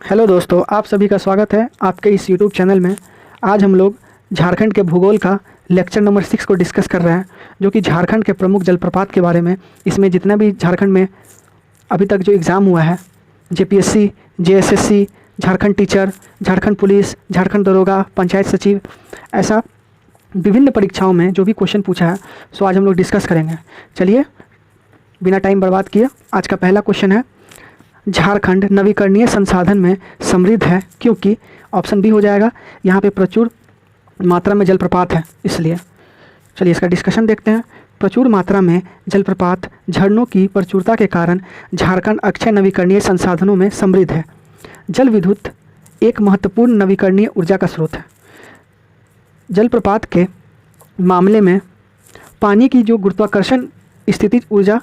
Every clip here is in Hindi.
हेलो दोस्तों, आप सभी का स्वागत है आपके इस यूट्यूब चैनल में। आज हम लोग झारखंड के भूगोल का लेक्चर नंबर 6 को डिस्कस कर रहे हैं, जो कि झारखंड के प्रमुख जलप्रपात के बारे में। इसमें जितना भी झारखंड में अभी तक जो एग्ज़ाम हुआ है, JPSC, JSSC, Jharkhand teacher, Jharkhand police, Jharkhand दरोगा, पंचायत सचिव, ऐसा विभिन्न परीक्षाओं में जो भी क्वेश्चन पूछा है, सो आज हम लोग डिस्कस करेंगे। चलिए बिना टाइम बर्बाद किए आज का पहला क्वेश्चन है, झारखंड नवीकरणीय संसाधन में समृद्ध है क्योंकि ऑप्शन बी हो जाएगा, यहाँ पे प्रचुर मात्रा में जलप्रपात है इसलिए। चलिए इसका डिस्कशन देखते हैं। प्रचुर मात्रा में जलप्रपात झरनों की प्रचुरता के कारण झारखंड अक्षय नवीकरणीय संसाधनों में समृद्ध है। जल विद्युत एक महत्वपूर्ण नवीकरणीय ऊर्जा का स्रोत है। जलप्रपात के मामले में पानी की जो गुरुत्वाकर्षण स्थितिज ऊर्जा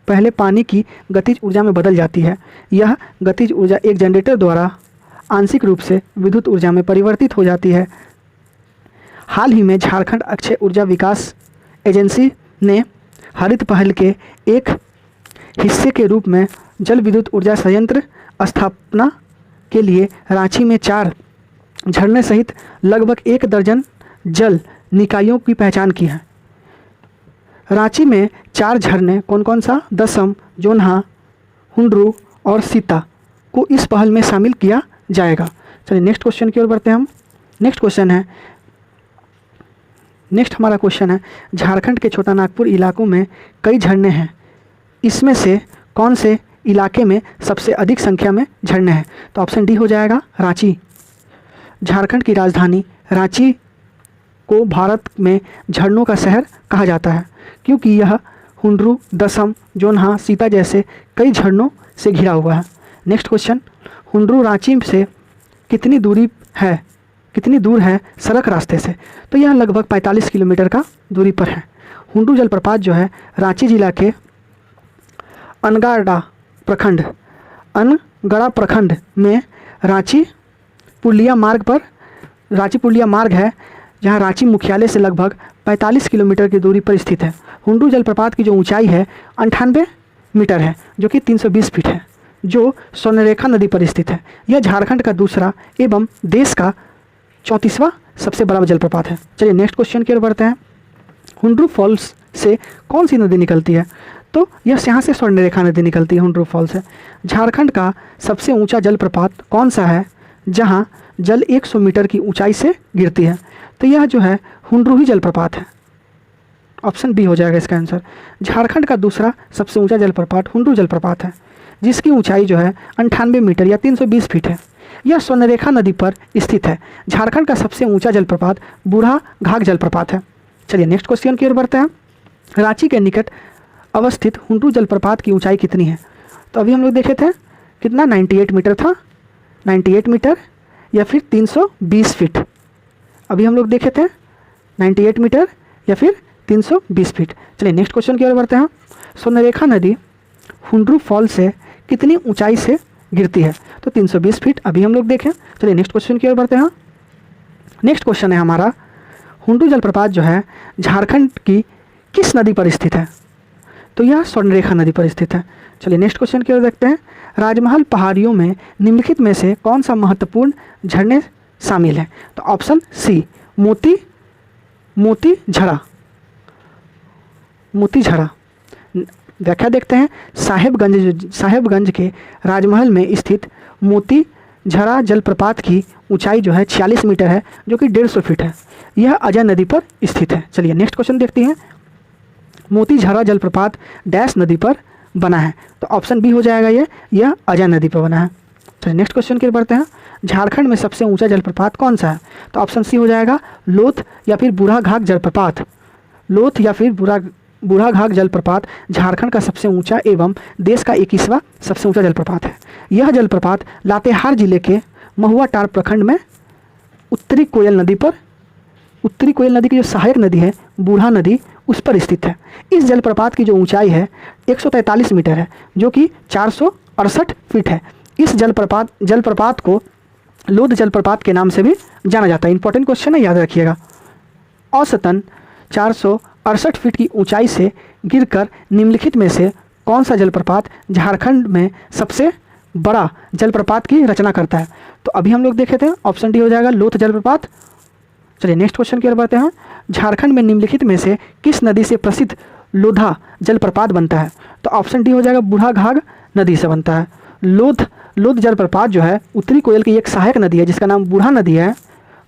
पहले पानी की गतिज ऊर्जा में बदल जाती है। यह गतिज ऊर्जा एक जनरेटर द्वारा आंशिक रूप से विद्युत ऊर्जा में परिवर्तित हो जाती है। हाल ही में झारखंड अक्षय ऊर्जा विकास एजेंसी ने हरित पहल के एक हिस्से के रूप में जल विद्युत ऊर्जा संयंत्र स्थापना के लिए रांची में 4 झरने सहित लगभग 1 दर्जन जल निकायों की पहचान की है। रांची में 4 झरने कौन कौन सा, दसम, जोन्हा, हुंडरू और सीता को इस पहल में शामिल किया जाएगा। चलिए नेक्स्ट क्वेश्चन की ओर बढ़ते हैं हम। नेक्स्ट हमारा क्वेश्चन है, झारखंड के छोटा नागपुर इलाकों में कई झरने हैं, इसमें से कौन से इलाके में सबसे अधिक संख्या में झरने हैं? तो ऑप्शन डी हो जाएगा, रांची। झारखंड की राजधानी रांची को भारत में झरनों का शहर कहा जाता है क्योंकि यह हुंडरू, दसम, जोन्हा, सीता जैसे कई झरनों से घिरा हुआ है। नेक्स्ट क्वेश्चन, हुंडरू रांची से कितनी दूर है सड़क रास्ते से? तो यह लगभग 45 किलोमीटर का दूरी पर है। हुंडरू जलप्रपात जो है रांची जिला के अनगढ़ा प्रखंड में रांची पुलिया मार्ग है, जहां रांची मुख्यालय से लगभग 45 किलोमीटर की दूरी पर स्थित है। हुंडरू जलप्रपात की जो ऊंचाई है 98 मीटर है, जो कि 320 फीट है, जो स्वर्णरेखा नदी पर स्थित है। यह झारखंड का दूसरा एवं देश का 34वां सबसे बड़ा जलप्रपात है। चलिए नेक्स्ट क्वेश्चन की ओर बढ़ते हैं। हुंडरू फॉल्स से कौन सी नदी निकलती है? तो यहाँ से स्वर्णरेखा नदी निकलती है हुंडरू फॉल्स से। झारखंड का सबसे ऊंचा जलप्रपात कौन सा है जहाँ जल 100 मीटर की ऊंचाई से गिरती है? तो यह जो है हुंडरू ही जलप्रपात है। ऑप्शन बी हो जाएगा इसका आंसर। झारखंड का दूसरा सबसे ऊंचा जलप्रपात हुंडरू जलप्रपात है, जिसकी ऊंचाई जो है 98 मीटर या 320 फीट है। यह स्वर्णरेखा नदी पर स्थित है। झारखंड का सबसे ऊंचा जलप्रपात बूढ़ा घाघ जलप्रपात है। चलिए नेक्स्ट क्वेश्चन की ओर बढ़ते हैं। रांची के निकट अवस्थित हुंडरू जलप्रपात की ऊंचाई कितनी है? तो अभी हम लोग देखे थे कितना, 98 मीटर था, 98 मीटर या फिर 320 फीट। अभी हम लोग देखे थे 98 मीटर या फिर 320 फीट। चलिए नेक्स्ट क्वेश्चन की ओर बढ़ते हैं। स्वर्णरेखा नदी हुंडरू फॉल से कितनी ऊंचाई से गिरती है? तो 320 फीट अभी हम लोग देखें। चलिए नेक्स्ट क्वेश्चन की ओर बढ़ते हैं। नेक्स्ट क्वेश्चन है हमारा, हुंडरू जलप्रपात जो है झारखंड की किस नदी पर स्थित है? तो यह स्वर्णरेखा नदी पर स्थित है। चलिए नेक्स्ट क्वेश्चन की ओर देखते हैं। राजमहल पहाड़ियों में निम्नलिखित में से कौन सा महत्वपूर्ण झरने शामिल है? तो ऑप्शन सी, मोती झरा। व्याख्या देखते हैं। साहेबगंज के राजमहल में स्थित मोती झरा जलप्रपात की ऊंचाई जो है 46 मीटर है, जो कि 150 फीट है। यह अजय नदी पर स्थित है। चलिए नेक्स्ट क्वेश्चन देखते हैं। मोती झरा जलप्रपात डैश नदी पर बना है? तो ऑप्शन बी हो जाएगा, यह अजय नदी पर बना है। चलिए नेक्स्ट क्वेश्चन की ओर बढ़ते हैं। झारखंड में सबसे ऊंचा जलप्रपात कौन सा है? तो ऑप्शन सी हो जाएगा, लोथ या फिर बूढ़ा घाघ जलप्रपात। लोथ या फिर बूढ़ा घाघ जलप्रपात झारखंड का सबसे ऊंचा एवं देश का 21वां सबसे ऊंचा जलप्रपात है। यह जलप्रपात लातेहार जिले के महुआटार प्रखंड में उत्तरी कोयल नदी की जो सहायक नदी है बूढ़ा नदी, उस पर स्थित है। इस जलप्रपात की जो ऊंचाई है 143 मीटर है, जो कि 468 फीट है। इस जलप्रपात को लोध जलप्रपात के नाम से भी जाना जाता है। इंपॉर्टेंट क्वेश्चन है, याद रखिएगा। औसतन 468 फीट की ऊंचाई से गिरकर निम्नलिखित में से कौन सा जलप्रपात झारखंड में सबसे बड़ा जलप्रपात की रचना करता है? तो अभी हम लोग देखे थे, ऑप्शन डी हो जाएगा लोथ जलप्रपात। चलिए नेक्स्ट क्वेश्चन की ओर बढ़ते हैं। झारखंड में निम्नलिखित में से किस नदी से प्रसिद्ध लोधा जलप्रपात बनता है? तो ऑप्शन डी हो जाएगा बूढ़ाघाघ नदी से बनता है। लोध जलप्रपात जो है उत्तरी कोयल की एक सहायक नदी है जिसका नाम बूढ़ा नदी है।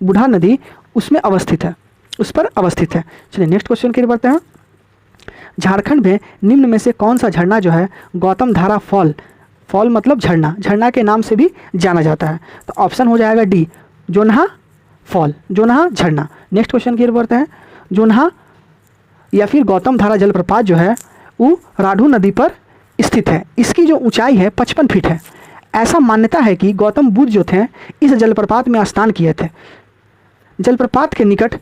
बूढ़ा नदी उसमें अवस्थित है, उस पर अवस्थित है। चलिए नेक्स्ट क्वेश्चन की ओर बढ़ते हैं। झारखंड में निम्न में से कौन सा झरना जो है गौतम धारा फॉल मतलब झरना के नाम से भी जाना जाता है? तो ऑप्शन हो जाएगा डी जोन्हा फॉल, जोन्हा झरना। नेक्स्ट क्वेश्चन की ओर बढ़ते हैं। जोन्हा या फिर गौतम धारा जलप्रपात जो है वो राढ़ू नदी पर स्थित है। इसकी जो ऊंचाई है 55 फीट है। ऐसा मान्यता है कि गौतम बुद्ध जो थे इस जलप्रपात में स्नान किए थे। जलप्रपात के निकट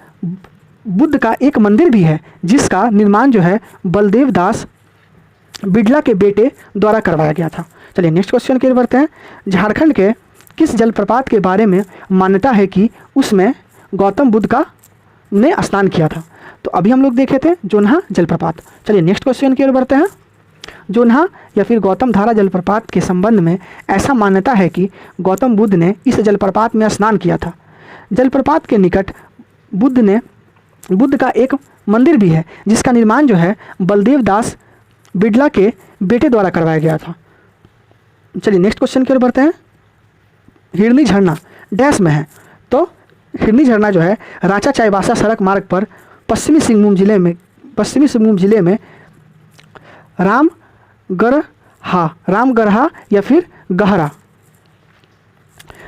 बुद्ध का एक मंदिर भी है जिसका निर्माण जो है बलदेव दास बिड़ला के बेटे द्वारा करवाया गया था। चलिए नेक्स्ट क्वेश्चन की ओर बढ़ते हैं। झारखंड के किस जलप्रपात के बारे में मान्यता है कि उसमें गौतम बुद्ध का ने स्नान किया था? तो अभी हम लोग देखे थे जोन्हा जलप्रपात। चलिए नेक्स्ट क्वेश्चन की ओर बढ़ते हैं। जोन्हा या फिर गौतम धारा जलप्रपात के संबंध में ऐसा मान्यता है कि गौतम बुद्ध ने इस जलप्रपात में स्नान किया था। जलप्रपात के निकट बुद्ध का एक मंदिर भी है जिसका निर्माण जो है बलदेव दास बिड़ला के बेटे द्वारा करवाया गया था। चलिए नेक्स्ट क्वेश्चन की ओर बढ़ते हैं। हिरनी झरना डैश में है? तो हिरनी झरना जो है रांचा चाईबासा सड़क मार्ग पर पश्चिमी सिंहभूम जिले में रामगरहा या फिर गहरा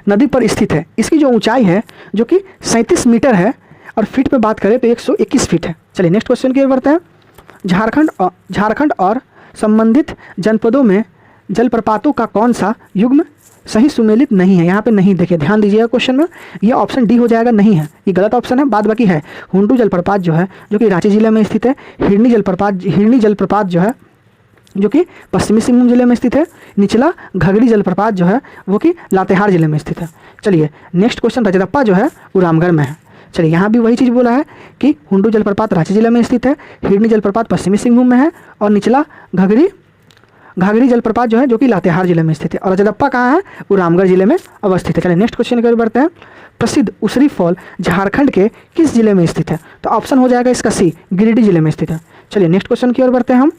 नदी पर स्थित है। इसकी जो ऊंचाई है जो कि 37 मीटर है और फीट में बात करें तो 121 फीट है। चलिए नेक्स्ट क्वेश्चन की ओर बढ़ते हैं। झारखंड और संबंधित जनपदों में जलप्रपातों का कौन सा युग्म सही सुमेलित नहीं है? यहाँ पे नहीं, देखिए ध्यान दीजिएगा क्वेश्चन में, ये ऑप्शन डी हो जाएगा, नहीं है, ये गलत ऑप्शन है। बाद बाकी है हुंडू जलप्रपात जो है जो कि रांची जिले में स्थित है। हिरनी जलप्रपात जो है जो कि पश्चिमी सिंहभूम जिले में स्थित है। निचला घघरी जलप्रपात जो है वो कि लातेहार जिले में स्थित है। चलिए नेक्स्ट क्वेश्चन। रजरप्पा जो है वो रामगढ़ में है। चलिए यहाँ भी वही चीज़ बोला है कि हुंडू जलप्रपात रांची जिले में स्थित है, हिरनी जलप्रपात पश्चिमी सिंहभूम में है और निचला घाघरी जलप्रपात जो है जो कि लातेहार जिले में स्थित है। और रजरप्पा कहाँ है? वो रामगढ़ जिले में अवस्थित है। चलिए नेक्स्ट क्वेश्चन की ओर बढ़ते हैं। प्रसिद्ध उसरी फॉल झारखंड के किस जिले में स्थित है? तो ऑप्शन हो जाएगा इसका सी गिरिडीह जिले में स्थित है। चलिए नेक्स्ट क्वेश्चन की ओर बढ़ते हैं हम।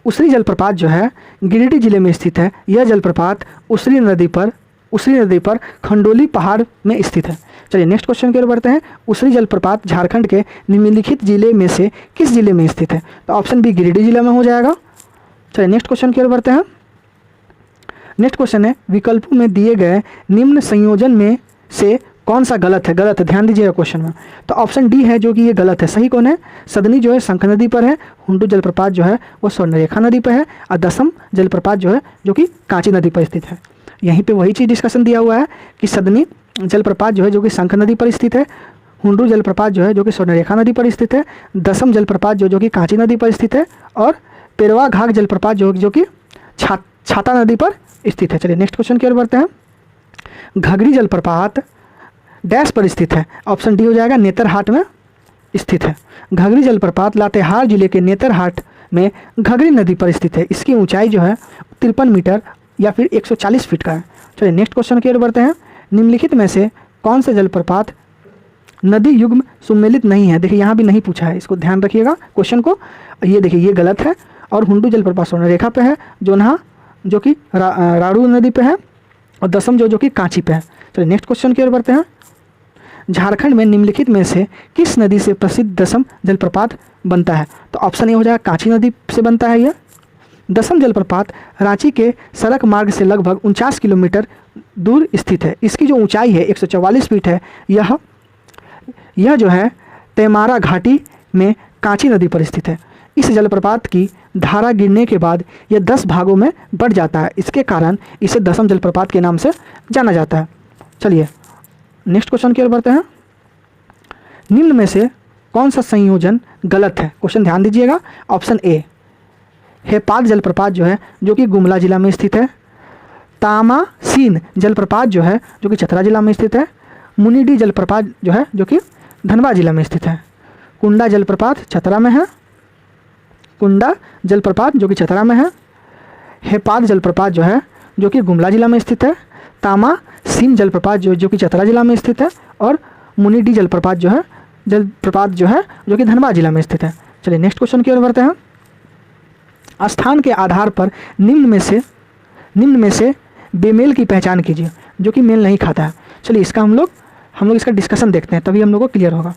उसरी जलप्रपात जो है गिरिडीह जिले में स्थित है। यह जलप्रपात उसरी नदी पर खंडोली पहाड़ में स्थित है। चलिए नेक्स्ट क्वेश्चन की ओर बढ़ते हैं। उसरी जलप्रपात झारखंड के निम्नलिखित जिले में से किस जिले में स्थित है? तो ऑप्शन बी गिरिडीह जिले में हो जाएगा। चलिए नेक्स्ट क्वेश्चन की ओर बढ़ते हैं। नेक्स्ट क्वेश्चन है विकल्पों में दिए गए निम्न संयोजन में से कौन सा गलत है? गलत है, ध्यान दीजिएगा क्वेश्चन में। तो ऑप्शन डी है जो कि ये गलत है। सही कौन है? सदनी जो है शंख नदी पर है, हुंडू जलप्रपात जो है वो स्वर्णरेखा नदी पर है और दसम जलप्रपात जो है जो कि कांची नदी पर स्थित है। यहीं पे वही चीज़ डिस्कशन दिया हुआ है कि सदनी जलप्रपात जो है जो कि शंख नदी पर स्थित है, हुंडू जलप्रपात जो है जो कि स्वर्णरेखा नदी पर स्थित है, दसम जलप्रपात जो कि कांची नदी पर स्थित है और पेरवा घाघ जलप्रपात जो कि छाता नदी पर स्थित है। चलिए नेक्स्ट क्वेश्चन की ओर बढ़ते हैं। घघरी जलप्रपात डैश पर स्थित है? ऑप्शन डी हो जाएगा नेतरहाट में स्थित है। घघरी जलप्रपात लातेहार जिले के नेतरहाट में घघरी नदी पर स्थित है। इसकी ऊंचाई जो है 53 मीटर या फिर 140 फीट का है। चलिए नेक्स्ट क्वेश्चन की ओर बढ़ते हैं। निम्नलिखित में से कौन से जलप्रपात नदी युग्म सुमेलित नहीं है? देखिए यहाँ भी नहीं पूछा है, इसको ध्यान रखिएगा क्वेश्चन को। ये देखिए ये गलत है और हुंडू जलप्रपात स्वर्णरेखा पे है, जोन्हा जो कि राड़ू नदी पे है और दसम जो कि कांची पे है। चलिए नेक्स्ट क्वेश्चन की ओर बढ़ते हैं। झारखंड में निम्नलिखित में से किस नदी से प्रसिद्ध दसम जलप्रपात बनता है? तो ऑप्शन ए हो जाएगा कांची नदी से बनता है। यह दसम जलप्रपात रांची के सड़क मार्ग से लगभग 49 किलोमीटर दूर स्थित है। इसकी जो ऊंचाई है 144 फीट है। यह जो है तेमारा घाटी में कांची नदी पर स्थित है। इस जलप्रपात की धारा गिरने के बाद यह 10 भागों में बढ़ जाता है। इसके कारण इसे दसम जलप्रपात के नाम से जाना जाता है। चलिए नेक्स्ट क्वेश्चन की ओर बढ़ते हैं। निम्न में से कौन सा संयोजन गलत है? क्वेश्चन ध्यान दीजिएगा। ऑप्शन ए हेपाद जलप्रपात जो है जो कि गुमला जिला में स्थित है। तामासीन जलप्रपात जो है जो कि चतरा जिला में स्थित है। मुनिडी जलप्रपात जो है जो कि धनबाद जिला में स्थित है। कुंडा जलप्रपात चतरा में है। कुंडा जलप्रपात जो कि चतरा में है। हेपाद जलप्रपात जो है जो कि गुमला जिला में स्थित है, तामा सीम जलप्रपात जो कि चतरा जिला में स्थित है, और मुनिडी जलप्रपात जो है जो कि धनबाद जिला में स्थित है। चलिए नेक्स्ट क्वेश्चन की ओर बढ़ते हैं। स्थान के आधार पर निम्न में से बेमेल की पहचान कीजिए जो कि मेल नहीं खाता है। चलिए इसका हम लोग इसका डिस्कशन देखते हैं, तभी हम लोग को क्लियर होगा।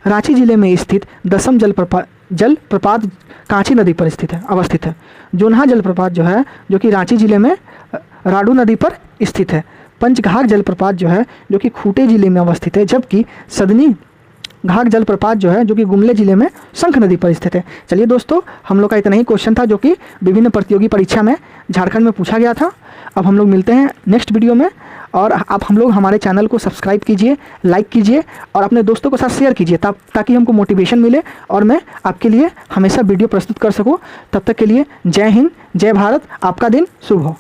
रांची जिले में स्थित दसम जलप्रपात कांची नदी पर अवस्थित है। जोन्हा जलप्रपात जो है जो कि रांची जिले में राडू नदी पर स्थित है। पंचघाघ जलप्रपात जो है जो कि खूंटे जिले में अवस्थित है, जबकि सदनी घाघ जलप्रपात जो है जो कि गुमले जिले में शंख नदी पर स्थित है। चलिए दोस्तों, हम लोग का इतना ही क्वेश्चन था जो कि विभिन्न प्रतियोगी परीक्षा में झारखंड में पूछा गया था। अब हम लोग मिलते हैं नेक्स्ट वीडियो में, और आप हम लोग हमारे चैनल को सब्सक्राइब कीजिए, लाइक कीजिए और अपने दोस्तों के साथ शेयर कीजिए ताकि हमको मोटिवेशन मिले और मैं आपके लिए हमेशा वीडियो प्रस्तुत कर सकूं। तब तक के लिए जय हिंद, जय भारत, आपका दिन शुभ हो।